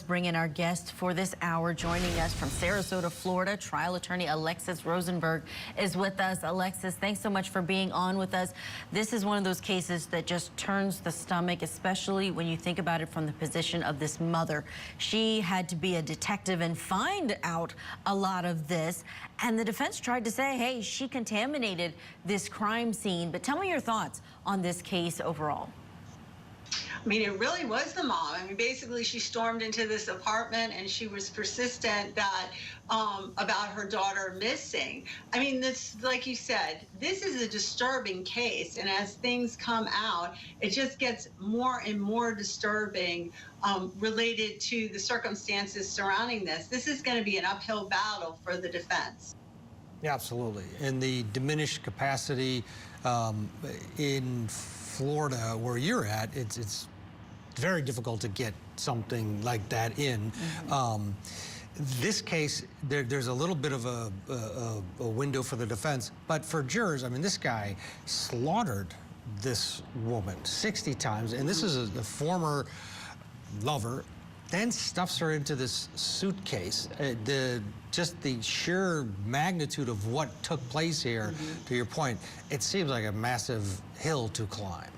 bring in our guest for this hour. Joining us from Sarasota, Florida, trial attorney Alexis Rosenberg is with us. Alexis, thanks so much for being on with us. This is one of those cases that just turns the stomach, especially when you think about it from the position of this mother. She had to be a detective and find out a lot of this, and the defense tried to say, hey, she contaminated this crime scene. But tell me your thoughts on this case overall. I mean, it really was the mom. I mean, basically, she stormed into this apartment and she was persistent that about her daughter missing. I mean, this, like you said, this is a disturbing case, and as things come out, it just gets more and more disturbing related to the circumstances surrounding this. This is going to be an uphill battle for the defense. Yeah, absolutely. And the diminished capacity in Florida, where you're at, it's very difficult to get something like that in. This case, there's a little bit of a window for the defense, but for jurors, I mean, this guy slaughtered this woman 60 times, and this is a former lover, then stuffs her into this suitcase. Just the sheer magnitude of what took place here, to your point, it seems like a massive hill to climb.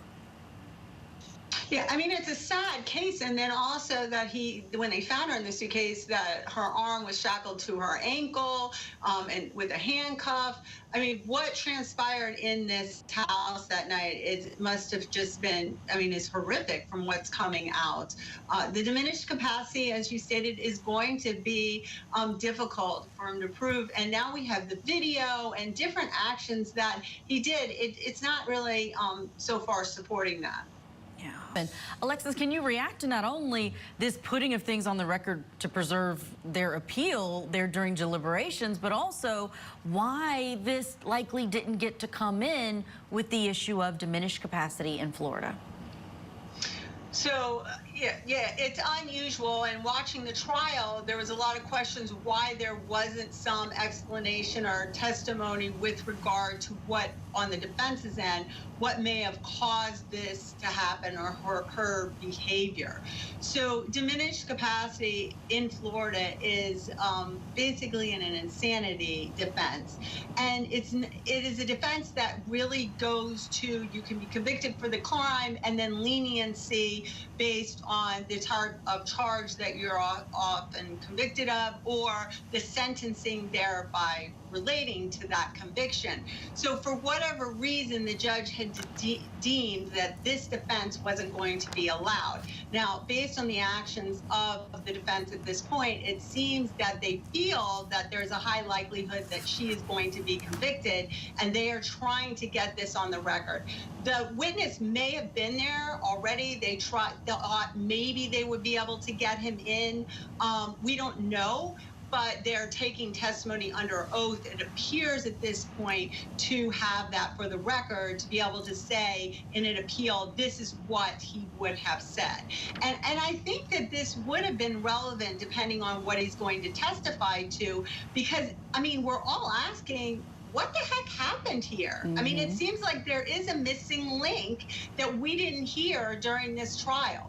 Yeah, I mean, it's a sad case, and then also that when they found her in the suitcase, that her arm was shackled to her ankle and with a handcuff. I mean, what transpired in this house that night must have just been, I mean, it's horrific from what's coming out. The diminished capacity, as you stated, is going to be difficult for him to prove, and now we have the video and different actions that he did. It's not really so far supporting that. Yeah. And Alexis, can you react to not only this putting of things on the record to preserve their appeal there during deliberations, but also why this likely didn't get to come in with the issue of diminished capacity in Florida? So, yeah, it's unusual, and watching the trial, there was a lot of questions why there wasn't some explanation or testimony with regard to what, on the defense's end, what may have caused this to happen or her behavior. So diminished capacity in Florida is basically an insanity defense. And it is a defense that really goes to, you can be convicted for the crime and then leniency based on the type of charge that you're often convicted of, or the sentencing thereby relating to that conviction. So for whatever reason, the judge had deemed that this defense wasn't going to be allowed. Now, based on the actions of the defense at this point, it seems that they feel that there's a high likelihood that she is going to be convicted, and they are trying to get this on the record. The witness may have been there already. They thought maybe they would be able to get him in. We don't know, but they're taking testimony under oath. It appears at this point to have that for the record, to be able to say in an appeal, this is what he would have said. And I think that this would have been relevant depending on what he's going to testify to, because, I mean, we're all asking, what the heck happened here? I mean, it seems like there is a missing link that we didn't hear during this trial.